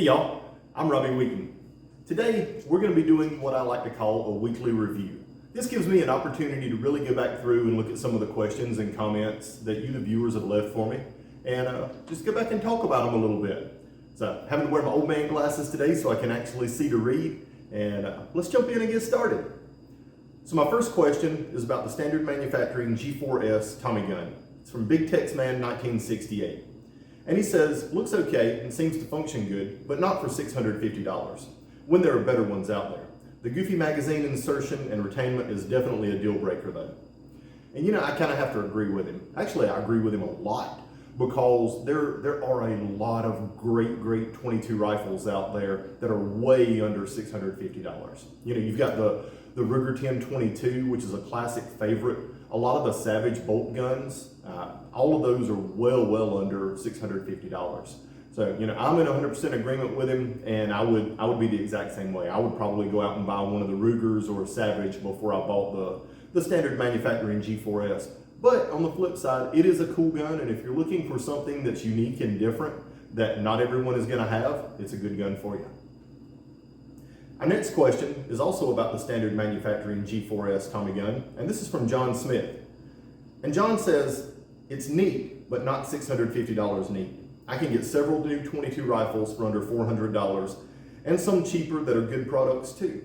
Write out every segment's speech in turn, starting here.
Hey y'all, I'm Robbie Wheaton. Today, we're going to be doing what I like to call a weekly review. This gives me an opportunity to really go back through and look at some of the questions and comments that you, the viewers, have left for me, and just go back and talk about them a little bit. So, having to wear my old man glasses today so I can actually see to read, and let's jump in and get started. So my first question is about the standard manufacturing G4S Tommy gun. It's from Big Tex Man 1968. And he says, looks okay and seems to function good, but not for $650, when there are better ones out there. The goofy magazine insertion and retainment is definitely a deal breaker though. And you know, I kind of have to agree with him. Actually, I agree with him a lot, because there are a lot of great 22 rifles out there that are way under $650. You know, you've got the Ruger 1022, which is a classic favorite. A lot of the Savage bolt guns, all of those are well under $650. So, you know, I'm in 100% agreement with him, and I would be the exact same way. I would probably go out and buy one of the Rugers or a Savage before I bought the standard manufacturing G4S. But on the flip side, it is a cool gun, and if you're looking for something that's unique and different that not everyone is going to have, it's a good gun for you. Our next question is also about the standard manufacturing G4S Tommy gun, and this is from John Smith. And John says, it's neat, but not $650 neat. I can get several new 22 rifles for under $400, and some cheaper that are good products too.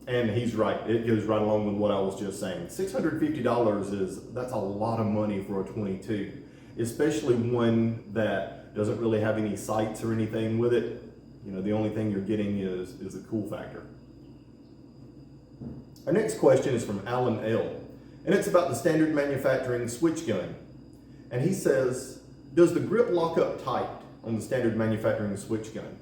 And he's right, it goes right along with what I was just saying. $650 that's a lot of money for a 22, especially one that doesn't really have any sights or anything with it. You know, the only thing you're getting is the cool factor. Our next question is from Alan L. And it's about the standard manufacturing switch gun. And he says, does the grip lock up tight on the standard manufacturing switch gun?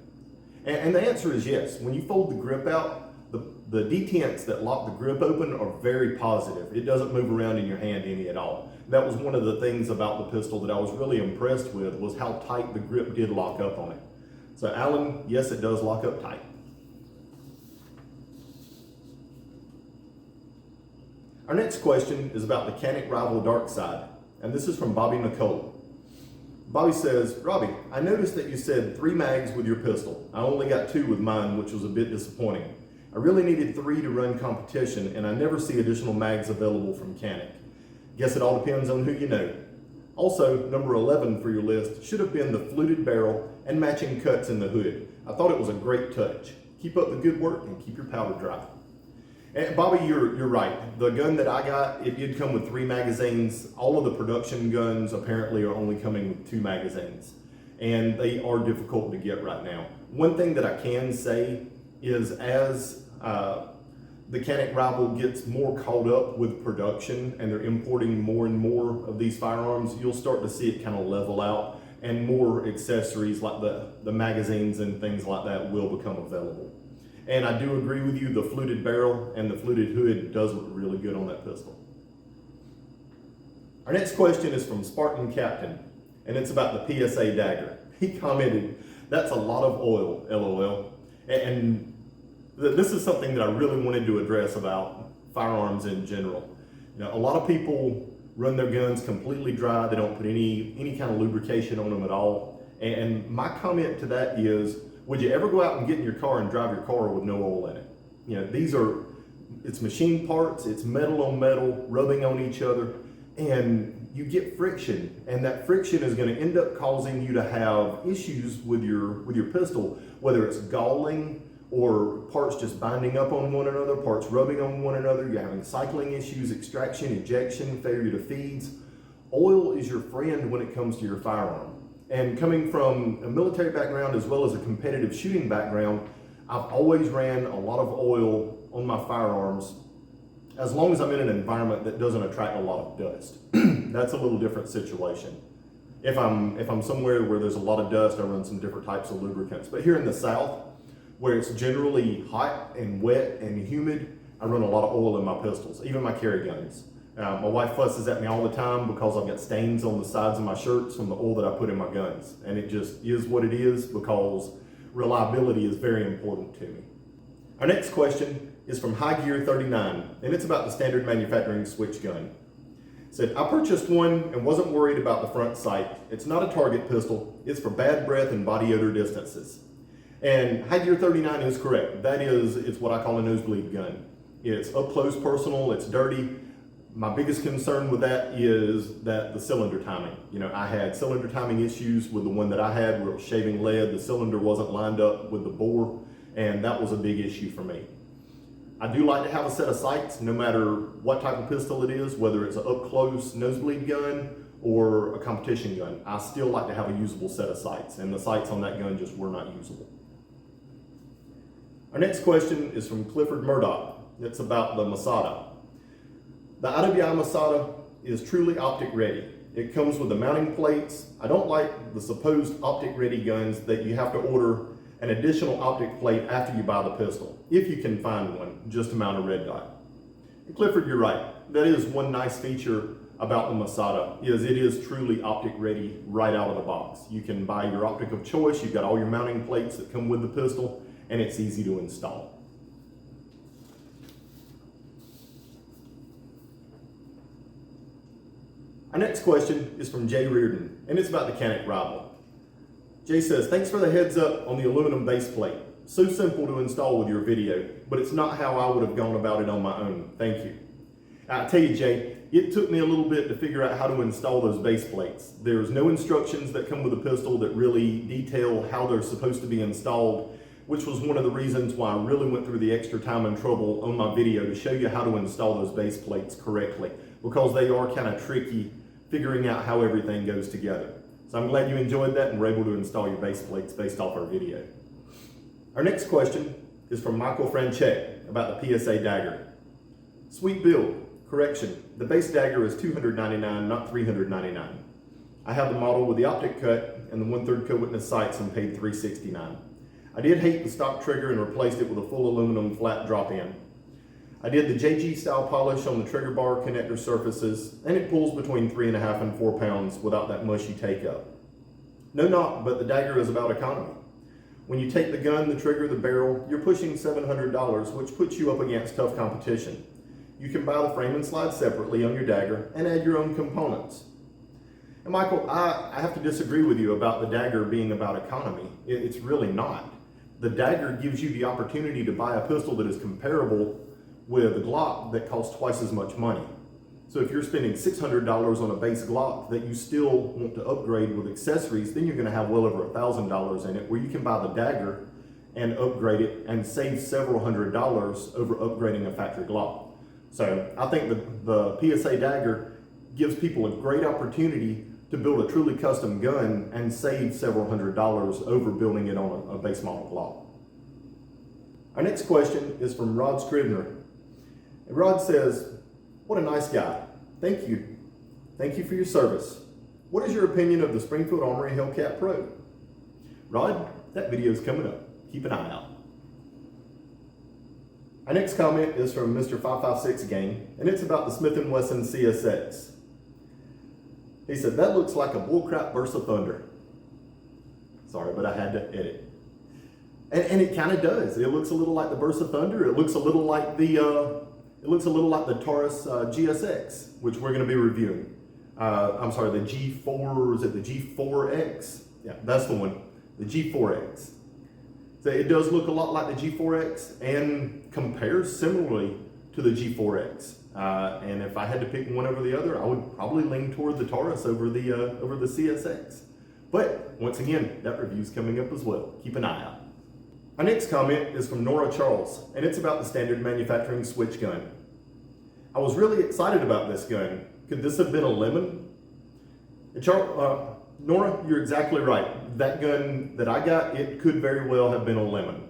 And the answer is yes. When you fold the grip out, the detents that lock the grip open are very positive. It doesn't move around in your hand any at all. That was one of the things about the pistol that I was really impressed with, was how tight the grip did lock up on it. So Alan, yes, it does lock up tight. Our next question is about the Canik Rival Dark Side, and this is from Bobby Nicole. Bobby says, Robbie, I noticed that you said 3 mags with your pistol. I only got 2 with mine, which was a bit disappointing. I really needed 3 to run competition, and I never see additional mags available from Canik. Guess it all depends on who you know. Also, number 11 for your list should have been the fluted barrel and matching cuts in the hood. I thought it was a great touch. Keep up the good work and keep your powder dry. And Bobby, you're right. The gun that I got, it did come with 3 magazines. All of the production guns apparently are only coming with 2 magazines. And they are difficult to get right now. One thing that I can say is as the Canik Rival gets more caught up with production and they're importing more and more of these firearms, you'll start to see it kind of level out, and more accessories like the magazines and things like that will become available. And I do agree with you, the fluted barrel and the fluted hood does look really good on that pistol. Our next question is from Spartan Captain, and it's about the PSA dagger. He commented, that's a lot of oil, LOL. And this is something that I really wanted to address about firearms in general. You know, a lot of people run their guns completely dry. They don't put any kind of lubrication on them at all. And my comment to that is, would you ever go out and get in your car and drive your car with no oil in it? You know, it's machine parts, it's metal on metal, rubbing on each other, and you get friction. And that friction is gonna end up causing you to have issues with your pistol, whether it's galling, or parts just binding up on one another, parts rubbing on one another. You're having cycling issues, extraction, ejection, failure to feeds. Oil is your friend when it comes to your firearm. And coming from a military background as well as a competitive shooting background, I've always ran a lot of oil on my firearms as long as I'm in an environment that doesn't attract a lot of dust. That's a little different situation. If I'm somewhere where there's a lot of dust, I run some different types of lubricants. But here in the South, where it's generally hot and wet and humid, I run a lot of oil in my pistols, even my carry guns. My wife fusses at me all the time because I've got stains on the sides of my shirts from the oil that I put in my guns. And it just is what it is, because reliability is very important to me. Our next question is from High Gear 39, and it's about the standard manufacturing switch gun. It said, I purchased one and wasn't worried about the front sight. It's not a target pistol. It's for bad breath and body odor distances. And High Gear 39 is correct. It's what I call a nosebleed gun. It's up close personal, it's dirty. My biggest concern with that is that the cylinder timing. I had cylinder timing issues with the one that I had where it was shaving lead, the cylinder wasn't lined up with the bore, and that was a big issue for me. I do like to have a set of sights, no matter what type of pistol it is, whether it's an up-close nosebleed gun or a competition gun. I still like to have a usable set of sights, and the sights on that gun just were not usable. Our next question is from Clifford Morrow. It's about the Masada. The IWI Masada is truly optic ready. It comes with the mounting plates. I don't like the supposed optic ready guns that you have to order an additional optic plate after you buy the pistol, if you can find one, just to mount a red dot. And Clifford, you're right. That is one nice feature about the Masada, is it is truly optic ready right out of the box. You can buy your optic of choice, you've got all your mounting plates that come with the pistol, and it's easy to install. Our next question is from JayReardon, and it's about the Canik Rival. Jay says, thanks for the heads up on the aluminum base plate. So simple to install with your video, but it's not how I would have gone about it on my own. Thank you. I tell you, Jay, it took me a little bit to figure out how to install those base plates. There's no instructions that come with the pistol that really detail how they're supposed to be installed, which was one of the reasons why I really went through the extra time and trouble on my video to show you how to install those base plates correctly, because they are kind of tricky figuring out how everything goes together. So I'm glad you enjoyed that and were able to install your base plates based off our video. Our next question is from Michael Franchek about the PSA dagger. Sweet build. Correction, the base dagger is $299, not $399. I have the model with the optic cut and the 1/3 co-witness sights and paid $369. I did hate the stock trigger and replaced it with a full aluminum flat drop-in. I did the JG style polish on the trigger bar connector surfaces, and it pulls between 3.5 and 4 pounds without that mushy take up. No knock, but the dagger is about economy. When you take the gun, the trigger, the barrel, you're pushing $700, which puts you up against tough competition. You can buy the frame and slide separately on your dagger and add your own components. And Michael, I have to disagree with you about the dagger being about economy. It's really not. The dagger gives you the opportunity to buy a pistol that is comparable with a Glock that costs twice as much money. So if you're spending $600 on a base Glock that you still want to upgrade with accessories, then you're gonna have well over $1,000 in it, where you can buy the dagger and upgrade it and save several $100s over upgrading a factory Glock. So I think the PSA dagger gives people a great opportunity to build a truly custom gun and save several $100s over building it on a base model Glock. Our next question is from Rod Scribner. And Rod says, what a nice guy. Thank you. Thank you for your service. What is your opinion of the Springfield Armory Hellcat Pro? Rod, that video is coming up. Keep an eye out. Our next comment is from Mr. 556 Gang, and it's about the Smith & Wesson CSX. He said, that looks like a bullcrap burst of thunder. Sorry, but I had to edit. And it kind of does. It looks a little like the burst of thunder. It looks a little like the Taurus GSX, which we're going to be reviewing. I'm sorry, the G4, is it the G4X? Yeah, that's the one, the G4X. So it does look a lot like the G4X and compares similarly to the G4X. And if I had to pick one over the other, I would probably lean toward the Taurus over the CSX. But once again, that review's coming up as well. Keep an eye out. Our next comment is from Nora Charles, and it's about the standard manufacturing switch gun. I was really excited about this gun. Could this have been a lemon? Nora, you're exactly right. That gun that I got, it could very well have been a lemon.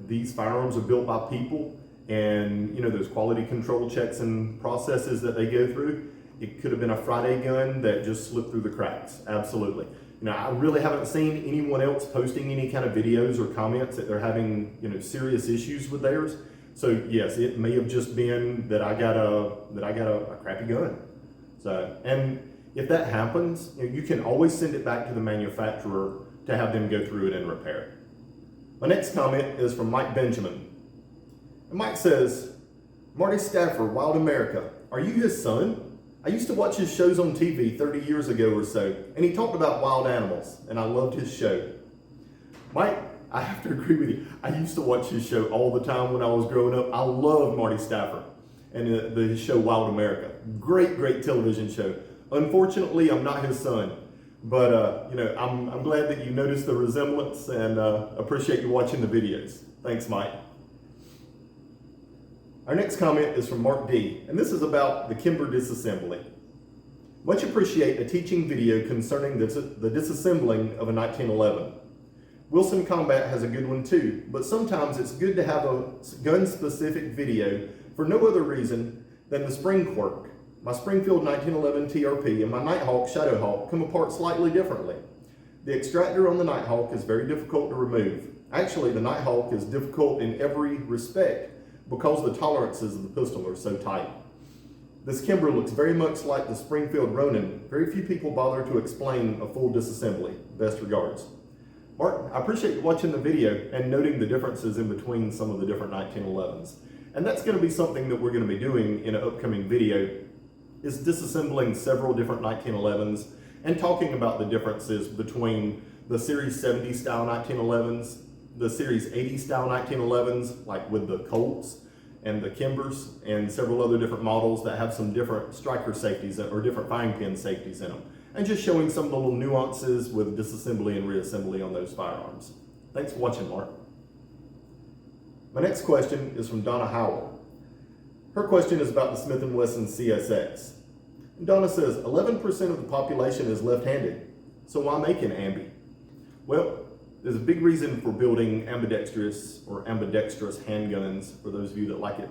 These firearms are built by people, and there's quality control checks and processes that they go through. It could have been a Friday gun that just slipped through the cracks. Absolutely. I really haven't seen anyone else posting any kind of videos or comments that they're having, serious issues with theirs. So yes, it may have just been that I got a crappy gun. So, and if that happens, you can always send it back to the manufacturer to have them go through it and repair it. My next comment is from Mike Benjamin. And Mike says, Marty Stafford, Wild America, are you his son? I used to watch his shows on TV 30 years ago or so, and he talked about wild animals, and I loved his show. Mike, I have to agree with you. I used to watch his show all the time when I was growing up. I loved Marty Stafford and the show Wild America. Great, great television show. Unfortunately, I'm not his son, but I'm glad that you noticed the resemblance and appreciate you watching the videos. Thanks, Mike. Our next comment is from Mark D, and this is about the Kimber disassembly. Much appreciate a teaching video concerning the disassembling of a 1911. Wilson Combat has a good one too, but sometimes it's good to have a gun-specific video for no other reason than the spring quirk. My Springfield 1911 TRP and my Nighthawk Shadowhawk come apart slightly differently. The extractor on the Nighthawk is very difficult to remove. Actually, the Nighthawk is difficult in every respect because the tolerances of the pistol are so tight. This Kimber looks very much like the Springfield Ronin. Very few people bother to explain a full disassembly. Best regards. Mark, I appreciate you watching the video and noting the differences in between some of the different 1911s. And that's going to be something that we're going to be doing in an upcoming video, is disassembling several different 1911s and talking about the differences between the Series 70 style 1911s, the Series 80 style 1911s, like with the Colts and the Kimbers and several other different models that have some different striker safeties or different firing pin safeties in them. And just showing some of the little nuances with disassembly and reassembly on those firearms. Thanks for watching, Mark. My next question is from Donna Howell. Her question is about the Smith & Wesson CSX. And Donna says, 11% of the population is left-handed, so why make an ambi? Well, there's a big reason for building ambidextrous handguns, for those of you that like it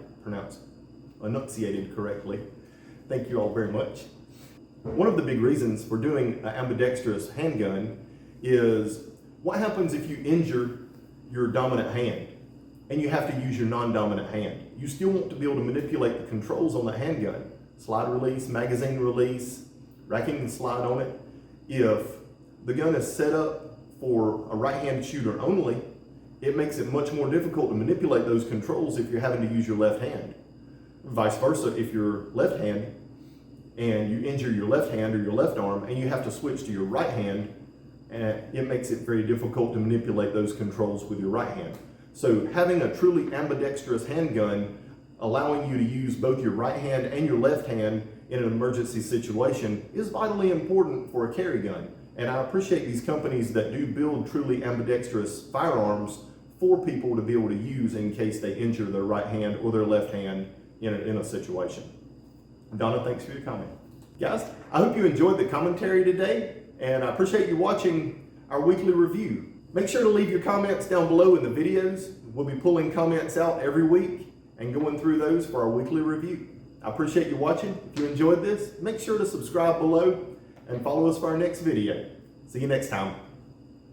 enunciated correctly. Thank you all very much. One of the big reasons for doing an ambidextrous handgun is what happens if you injure your dominant hand and you have to use your non-dominant hand. You still want to be able to manipulate the controls on the handgun. Slide release, magazine release, racking and slide on it. If the gun is set up for a right-hand shooter only, it makes it much more difficult to manipulate those controls if you're having to use your left hand. Vice versa, if you're left hand and you injure your left hand or your left arm and you have to switch to your right hand, it makes it very difficult to manipulate those controls with your right hand. So having a truly ambidextrous handgun, allowing you to use both your right hand and your left hand in an emergency situation, is vitally important for a carry gun. And I appreciate these companies that do build truly ambidextrous firearms for people to be able to use in case they injure their right hand or their left hand in a situation. Donna, thanks for your comment. Guys, I hope you enjoyed the commentary today, and I appreciate you watching our weekly review. Make sure to leave your comments down below in the videos. We'll be pulling comments out every week and going through those for our weekly review. I appreciate you watching. If you enjoyed this, make sure to subscribe below and follow us for our next video. See you next time.